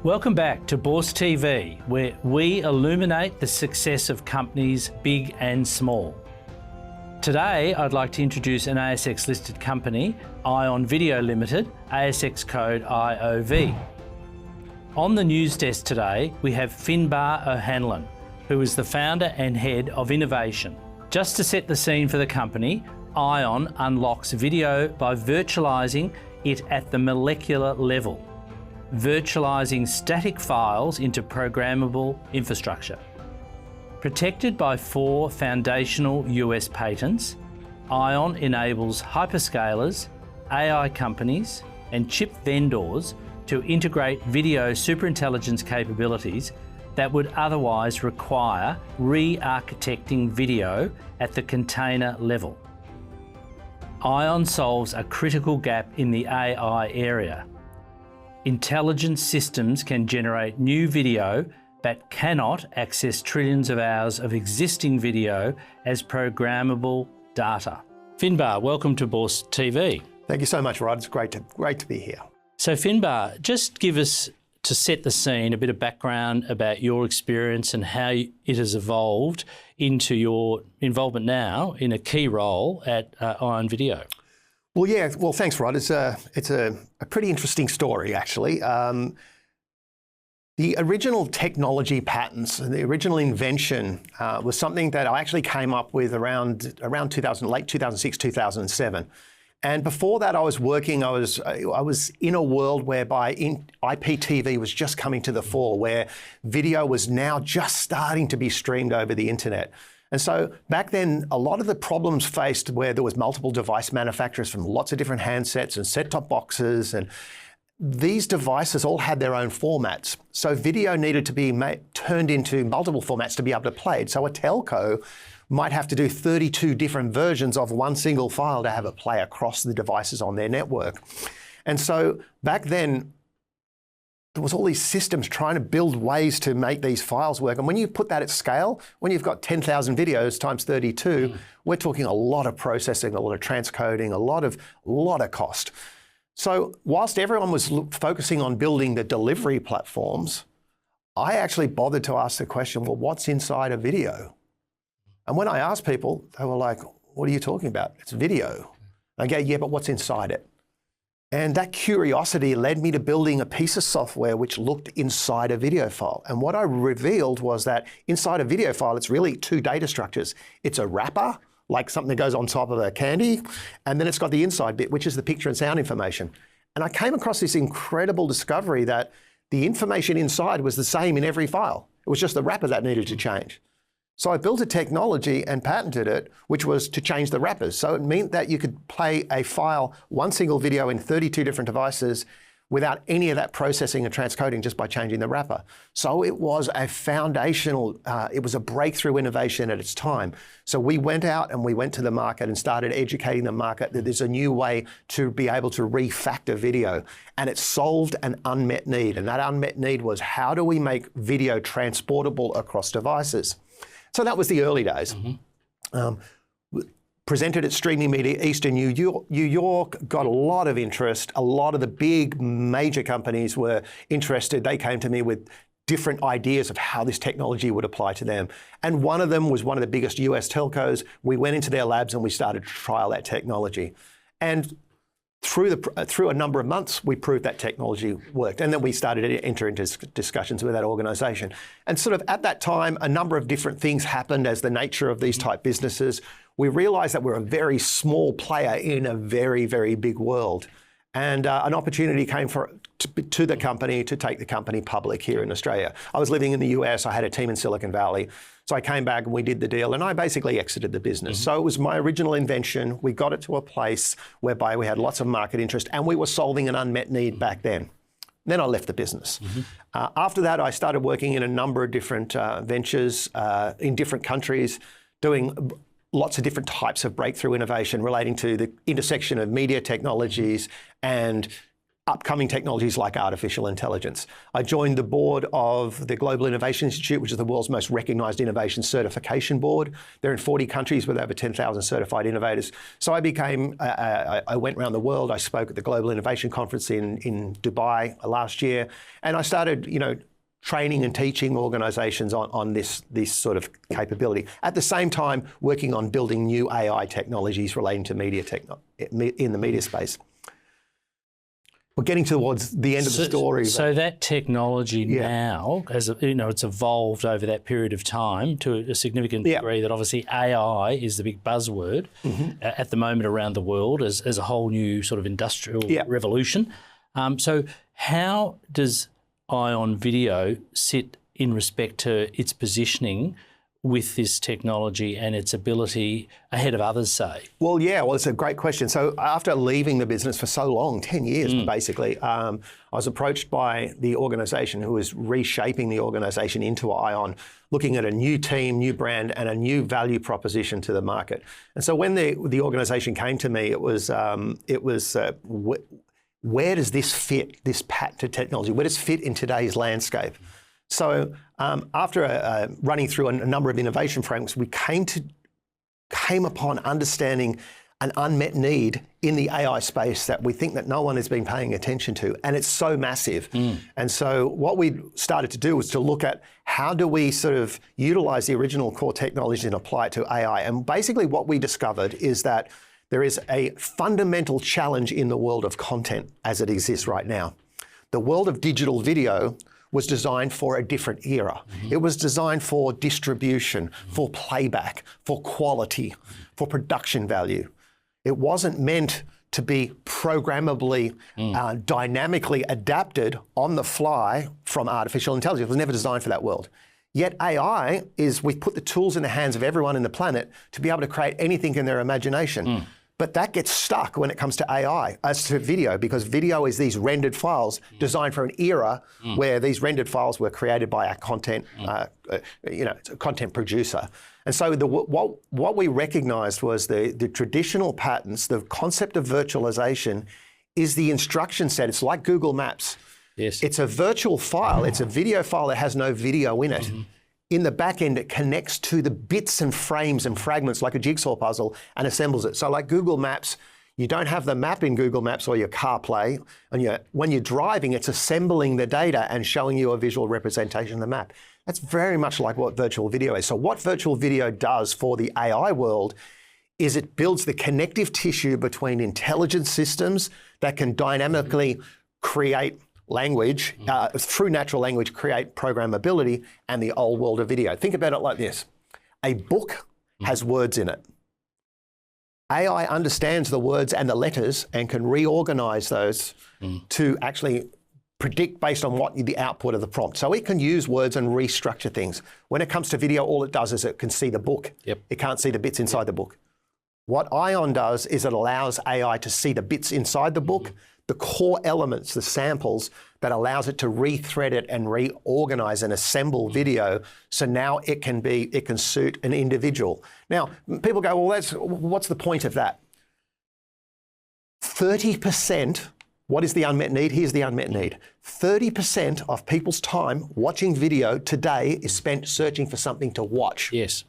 Welcome back to BourseTV, where we illuminate the success of companies big and small. Today, I'd like to introduce an ASX-listed company, Ion Video Limited, ASX code IOV. On the news desk today, we have Finbar O'Hanlon, who is the founder and head of innovation. Just to set the scene for the company, Ion unlocks video by virtualising it at the molecular level, virtualising static files into programmable infrastructure. Protected by 4 foundational US patents, Ion enables hyperscalers, AI companies and chip vendors to integrate video superintelligence capabilities that would otherwise require re-architecting video at the container level. Ion solves a critical gap in the AI area. Intelligent systems can generate new video but cannot access trillions of hours of existing video as programmable data. Finbar, welcome to BourseTV. Thank you so much, Rod. It's great to be here. So Finbar, just give us, to set the scene, a bit of background about your experience and how it has evolved into your involvement now in a key role at Ion Video. Well, thanks, Rod. It's a pretty interesting story, actually. The original technology patents, the original invention was something that I actually came up with around late 2006, 2007. And before that, I was working, I was in a world whereby IPTV was just coming to the fore, where video was now just starting to be streamed over the internet. And so back then, a lot of the problems faced where there was multiple device manufacturers from lots of different handsets and set-top boxes, and these devices all had their own formats. So video needed to be turned into multiple formats to be able to play it. So a telco might have to do 32 different versions of one single file to have it play across the devices on their network. And so back then, there was all these systems trying to build ways to make these files work. And when you put that at scale, when you've got 10,000 videos times 32, we're talking a lot of processing, a lot of transcoding, a lot of cost. So whilst everyone was focusing on building the delivery platforms, I actually bothered to ask the question, well, what's inside a video? And when I asked people, they were like, what are you talking about? It's video. I go, yeah, but what's inside it? And that curiosity led me to building a piece of software which looked inside a video file. And what I revealed was that inside a video file, it's really 2 data structures. It's a wrapper, like something that goes on top of a candy, and then it's got the inside bit, which is the picture and sound information. And I came across this incredible discovery that the information inside was the same in every file. It was just the wrapper that needed to change. So I built a technology and patented it, which was to change the wrappers. So it meant that you could play a file, one single video in 32 different devices without any of that processing and transcoding, just by changing the wrapper. So it was a foundational, it was a breakthrough innovation at its time. So we went out and we went to the market and started educating the market that there's a new way to be able to refactor video. And it solved an unmet need. And that unmet need was, how do we make video transportable across devices? So that was the early days. Presented at Streaming Media East in New York, got a lot of interest. A lot of the big major companies were interested. They came to me with different ideas of how this technology would apply to them. And one of them was one of the biggest US telcos. We went into their labs and we started to trial that technology. And through a number of months, we proved that technology worked. And then we started to enter into discussions with that organization. And sort of at that time, a number of different things happened as the nature of these type businesses. We realized that we're a very small player in a very, very big world. And an opportunity came to the company to take the company public here in Australia. I was living in the US, I had a team in Silicon Valley. So I came back and we did the deal and I basically exited the business. So it was my original invention. We got it to a place whereby we had lots of market interest and we were solving an unmet need back then. Then I left the business. After that, I started working in a number of different ventures in different countries, doing lots of different types of breakthrough innovation relating to the intersection of media technologies and upcoming technologies like artificial intelligence. I joined the board of the Global Innovation Institute, which is the world's most recognized innovation certification board. They're in 40 countries with over 10,000 certified innovators. So I went around the world. I spoke at the Global Innovation Conference in Dubai last year, and I started, training and teaching organizations on this sort of capability. At the same time, working on building new AI technologies relating to media in the media space. We're getting towards the end of the story. So that technology now, as it's evolved over that period of time to a significant degree. That obviously AI is the big buzzword at the moment around the world as a whole new sort of industrial revolution. So how does Ion Video sit in respect to its positioning with this technology and its ability ahead of others, say? Well, it's a great question. So after leaving the business for so long, 10 years basically, I was approached by the organisation who was reshaping the organisation into Ion, looking at a new team, new brand and a new value proposition to the market. And so when the organisation came to me, it was where does this fit, this patented technology, where does it fit in today's landscape? So after running through a number of innovation frameworks, we came upon understanding an unmet need in the AI space that we think that no one has been paying attention to, and it's so massive. And so what we started to do was to look at how do we sort of utilize the original core technology and apply it to AI. And basically what we discovered is that there is a fundamental challenge in the world of content as it exists right now. The world of digital video was designed for a different era. It was designed for distribution, for playback, for quality, for production value. It wasn't meant to be programmably, dynamically adapted on the fly from artificial intelligence. It was never designed for that world. Yet AI is, we've put the tools in the hands of everyone in the planet to be able to create anything in their imagination. But that gets stuck when it comes to AI, as to video, because video is these rendered files designed for an era where these rendered files were created by a content, content producer. And so what we recognized was the traditional patterns, the concept of virtualization is the instruction set. It's like Google Maps. Yes. It's a virtual file. It's a video file that has no video in it. In the back end, it connects to the bits and frames and fragments like a jigsaw puzzle and assembles it. So like Google Maps, you don't have the map in Google Maps or your CarPlay. And when you're driving, it's assembling the data and showing you a visual representation of the map. That's very much like what virtual video is. So what virtual video does for the AI world is it builds the connective tissue between intelligent systems that can dynamically create language, through natural language, create programmability, and the old world of video. Think about it like this. A book has words in it. AI understands the words and the letters and can reorganize those to actually predict based on what the output of the prompt. So it can use words and restructure things. When it comes to video, all it does is it can see the book. It can't see the bits inside the book. What Ion does is it allows AI to see the bits inside the book, the core elements, the samples, that allows it to rethread it and reorganize and assemble video. So now it can suit an individual. Now, people go, well, what's the point of that? 30%, what is the unmet need? Here's the unmet need. 30% of people's time watching video today is spent searching for something to watch. Yes.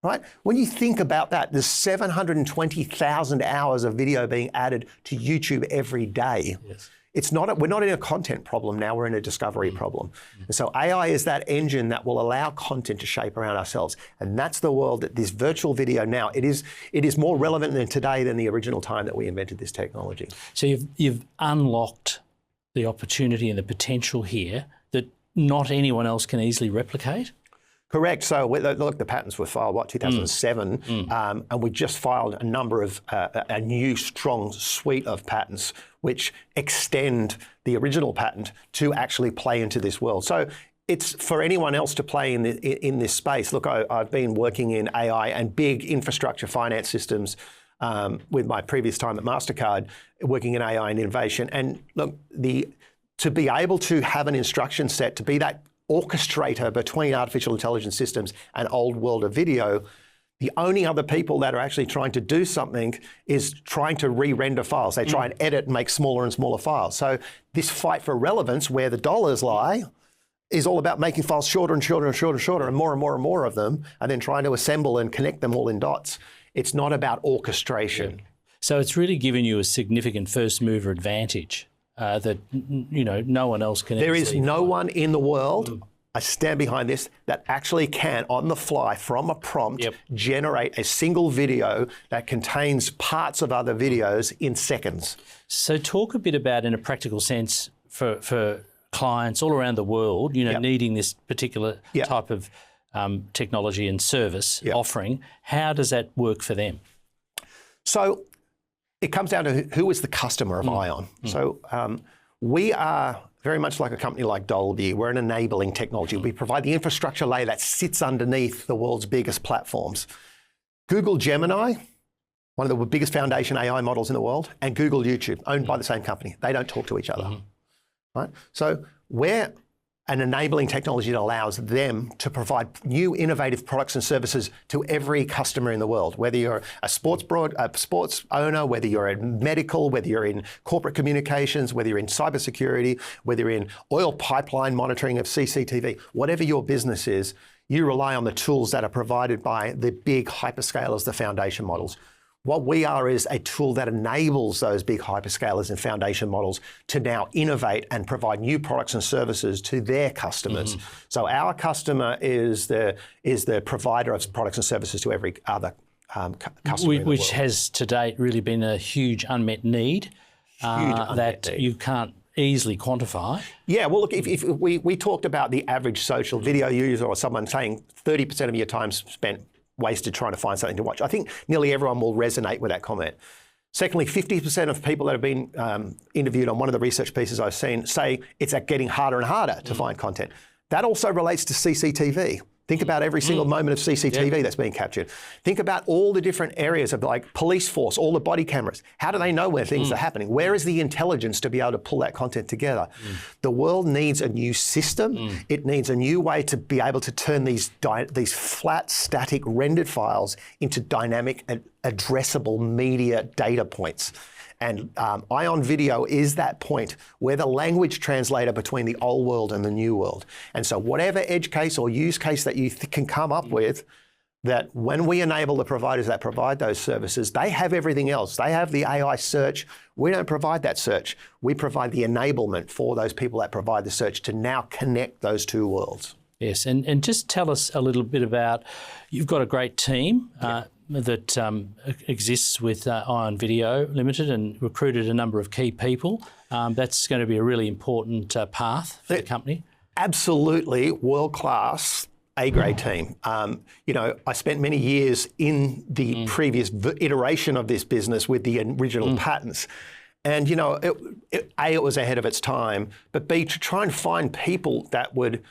Right? When you think about that, there's 720,000 hours of video being added to YouTube every day. Yes. We're not in a content problem now, we're in a discovery problem. And so AI is that engine that will allow content to shape around ourselves. And that's the world that this virtual video now, it is more relevant than today than the original time that we invented this technology. So you've unlocked the opportunity and the potential here that not anyone else can easily replicate? Correct. So look, the patents were filed, 2007, and we just filed a number of a new strong suite of patents which extend the original patent to actually play into this world. So it's for anyone else to play in this space. Look, I've been working in AI and big infrastructure finance systems with my previous time at MasterCard, working in AI and innovation. And look, to be able to have an instruction set, to be that orchestrator between artificial intelligence systems and old world of video, The only other people that are actually trying to do something is trying to re-render files. They try and edit and make smaller and smaller files. So this fight for relevance, where the dollars lie, is all about making files shorter and shorter and shorter and shorter and more and more and more of them, and then trying to assemble and connect them all in dots. It's not about orchestration. So it's really given you a significant first mover advantage that no one else can. There is no one in the world, I stand behind this, that actually can, on the fly, from a prompt, generate a single video that contains parts of other videos in seconds. So talk a bit about, in a practical sense, for clients all around the world, needing this particular type of technology and service offering, how does that work for them? So it comes down to who is the customer of ION. So we are very much like a company like Dolby. We're an enabling technology. We provide the infrastructure layer that sits underneath the world's biggest platforms. Google Gemini, one of the biggest foundation AI models in the world, and Google YouTube, owned by the same company. They don't talk to each other. Right? So we're an enabling technology that allows them to provide new innovative products and services to every customer in the world, whether you're a sports owner, whether you're in medical, whether you're in corporate communications, whether you're in cybersecurity, whether you're in oil pipeline monitoring of CCTV, whatever your business is, you rely on the tools that are provided by the big hyperscalers, the foundation models. What we are is a tool that enables those big hyperscalers and foundation models to now innovate and provide new products and services to their customers. So our customer is the provider of products and services to every other customer in the Which world. has to date really been a huge unmet need that you can't easily quantify. Yeah, well, look, if we talked about the average social video user, or someone saying 30% of your time spent wasted trying to find something to watch. I think nearly everyone will resonate with that comment. Secondly, 50% of people that have been interviewed on one of the research pieces I've seen say it's getting harder and harder to find content. That also relates to CCTV. Think about every single moment of CCTV that's being captured. Think about all the different areas of, like, police force, all the body cameras. How do they know where things are happening? Where is the intelligence to be able to pull that content together? The world needs a new system. It needs a new way to be able to turn these flat, static, rendered files into dynamic and addressable media data points. And ION Video is that point. We're the language translator between the old world and the new world. And so whatever edge case or use case that you can come up with, that when we enable the providers that provide those services, they have everything else. They have the AI search. We don't provide that search. We provide the enablement for those people that provide the search to now connect those two worlds. Yes, and just tell us a little bit about, you've got a great team that exists with ION Video Limited and recruited a number of key people. That's going to be a really important path for the company. Absolutely world-class, A-grade team. I spent many years in the previous iteration of this business with the original patents. And, A, it was ahead of its time, but B, to try and find people that would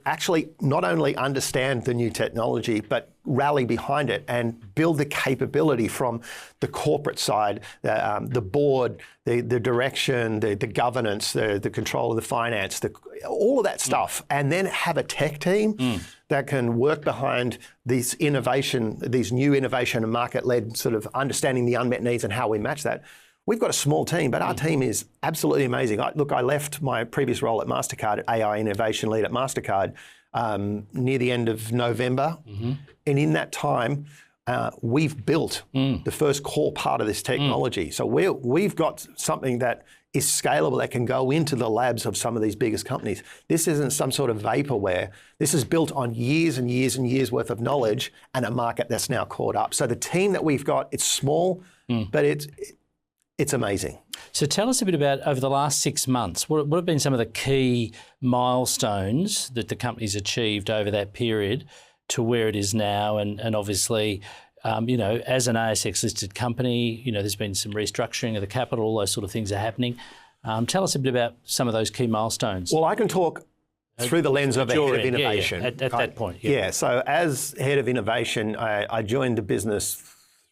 actually not only understand the new technology, but rally behind it and build the capability from the corporate side, the board, the direction, the governance, the control of the finance, all of that stuff, and then have a tech team that can work behind these new innovation and market-led sort of understanding the unmet needs and how we match that. We've got a small team, but our team is absolutely amazing. I left my previous role at MasterCard, AI Innovation Lead at MasterCard, near the end of November. And in that time, we've built the first core part of this technology. So we've got something that is scalable, that can go into the labs of some of these biggest companies. This isn't some sort of vaporware. This is built on years and years and years worth of knowledge and a market that's now caught up. So the team that we've got, it's small, but it's amazing. So tell us a bit about, over the last 6 months, what have been some of the key milestones that the company's achieved over that period to where it is now? And obviously, as an ASX listed company, there's been some restructuring of the capital, all those sort of things are happening. Tell us a bit about some of those key milestones. Well, I can talk through the lens of a head of innovation. At that point. So as head of innovation, I joined the business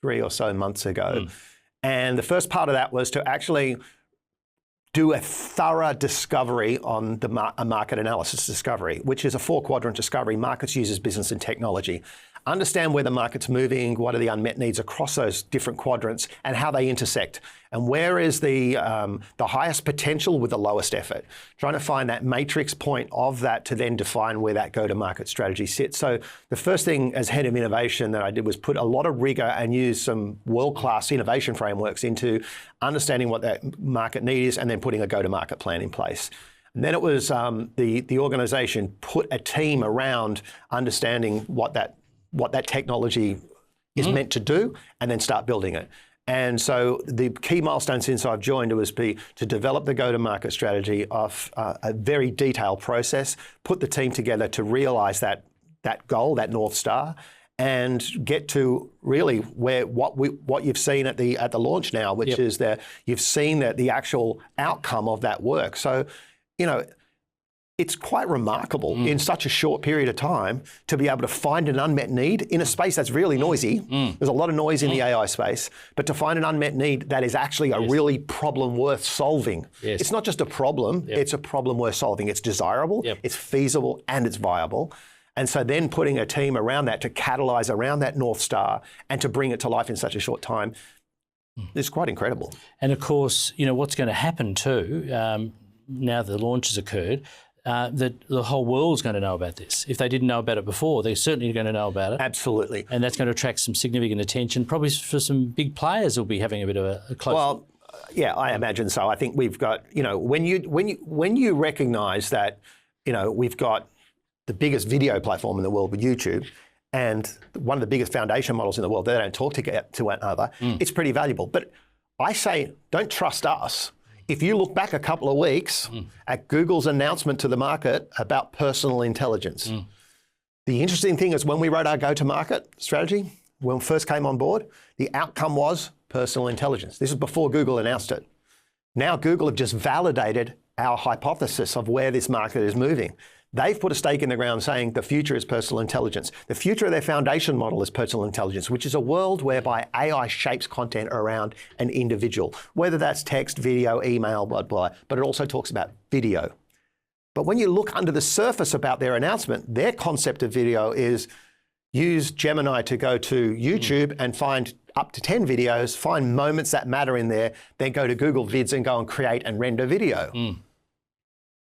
3 or so months ago. And the first part of that was to actually do a thorough discovery on a market analysis discovery, which is a 4-quadrant discovery: markets, users, business, and technology. understand where the market's moving, what are the unmet needs across those different quadrants, and how they intersect, and where is the highest potential with the lowest effort. Trying to find that matrix point of that to then define where that go-to-market strategy sits. So the first thing as head of innovation that I did was put a lot of rigor and use some world-class innovation frameworks into understanding what that market need is and then putting a go-to-market plan in place. And then it was the organisation put a team around understanding what that technology is meant to do, and then start building it. And so the key milestone since I've joined was to develop the go-to-market strategy of a very detailed process, put the team together to realise that goal, that North Star, and get to really what you've seen at the launch now, which is that you've seen that the actual outcome of that work. So, you know, it's quite remarkable in such a short period of time to be able to find an unmet need in a space that's really noisy. There's a lot of noise in the AI space, but to find an unmet need that is actually a really problem worth solving. It's not just a problem, it's a problem worth solving. It's desirable, it's feasible, and it's viable. And so then putting a team around that to catalyse around that North Star and to bring it to life in such a short time is quite incredible. And of course, you know, what's going to happen too, now the launch has occurred, that the whole world's going to know about this. If they didn't know about it before, they're certainly going to know about it. Absolutely. And that's going to attract some significant attention, probably for some big players who'll be having a bit of a close look. Yeah, I imagine so. I think we've got, you know, when you recognise that, you know, we've got the biggest video platform in the world with YouTube, and one of the biggest foundation models in the world, they don't talk to one another, it's pretty valuable. But I say, don't trust us. If you look back a couple of weeks at Google's announcement to the market about personal intelligence, the interesting thing is when we wrote our go-to-market strategy, when we first came on board, the outcome was personal intelligence. This is before Google announced it. Now Google have just validated our hypothesis of where this market is moving. They've put a stake in the ground saying the future is personal intelligence. The future of their foundation model is personal intelligence, which is a world whereby AI shapes content around an individual, whether that's text, video, email, blah, blah, but it also talks about video. But when you look under the surface about their announcement, their concept of video is use Gemini to go to YouTube and find up to 10 videos, find moments that matter in there, then go to Google Vids and go and create and render video.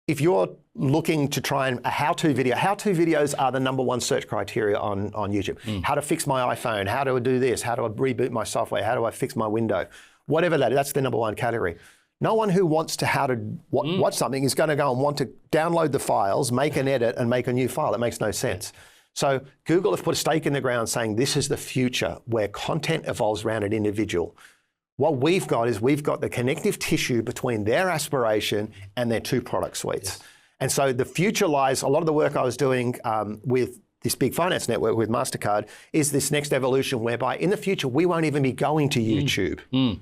If you're looking to try and a how-to video, how-to videos are the #1 search criteria on YouTube. How to fix my iPhone, how do I do this, how do I reboot my software, how do I fix my window, whatever that is, that's the #1 category. No one who wants to how to watch something is going to go and want to download the files, make an edit and make a new file. That makes no sense. So Google have put a stake in the ground saying this is the future where content evolves around an individual. What we've got is we've got the connective tissue between their aspiration and their two product suites. And so the future lies, a lot of the work I was doing with this big finance network with MasterCard is this next evolution whereby in the future we won't even be going to YouTube.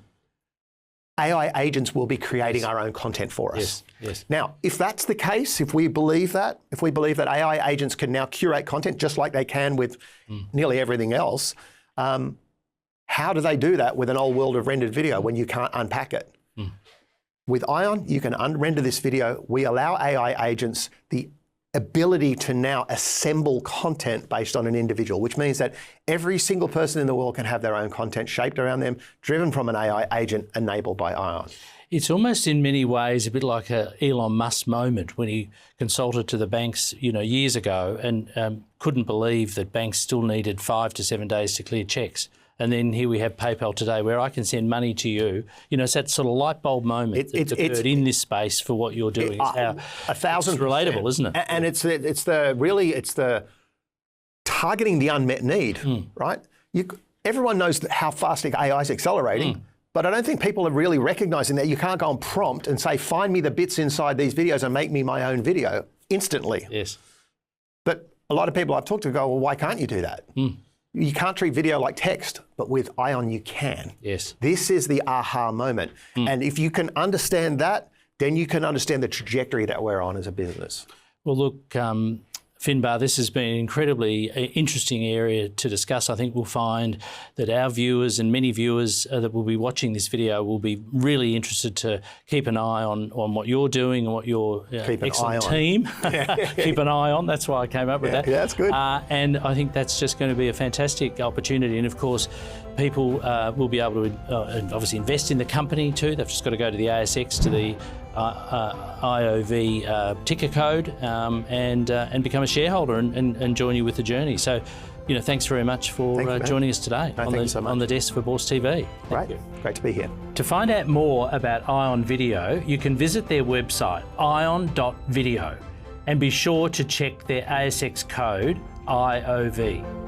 AI agents will be creating our own content for us. Now, if that's the case, if we believe that AI agents can now curate content just like they can with nearly everything else, how do they do that with an old world of rendered video when you can't unpack it? With Ion, you can render this video. We allow AI agents the ability to now assemble content based on an individual, which means that every single person in the world can have their own content shaped around them, driven from an AI agent enabled by Ion. It's almost in many ways a bit like a Elon Musk moment when he consulted to the banks, you know, years ago and couldn't believe that banks still needed 5 to 7 days to clear checks. And then here we have PayPal today where I can send money to you. You know, it's that sort of light bulb moment that's occurred in this space for what you're doing. It's how 1,000%. It's relatable, isn't it? And it's the targeting the unmet need, right? Everyone knows how fast AI is accelerating, but I don't think people are really recognizing that you can't go and prompt and say, find me the bits inside these videos and make me my own video instantly. But a lot of people I've talked to go, well, why can't you do that? You can't treat video like text, but with Ion you can. This is the aha moment. And if you can understand that, then you can understand the trajectory that we're on as a business. Well, look, Finbar, this has been an incredibly interesting area to discuss. I think we'll find that our viewers and many viewers that will be watching this video will be really interested to keep an eye on what you're doing and what your excellent team keep an eye on. That's why I came up with that. Yeah, that's good. And I think that's just going to be a fantastic opportunity. And of course, people will be able to obviously invest in the company too. They've just got to go to the ASX, to the IOV ticker code and become a shareholder and join you with the journey. So, thanks very much for joining us today on the desk for BourseTV. Great to be here. To find out more about Ion Video, you can visit their website, ion.video, and be sure to check their ASX code, IOV.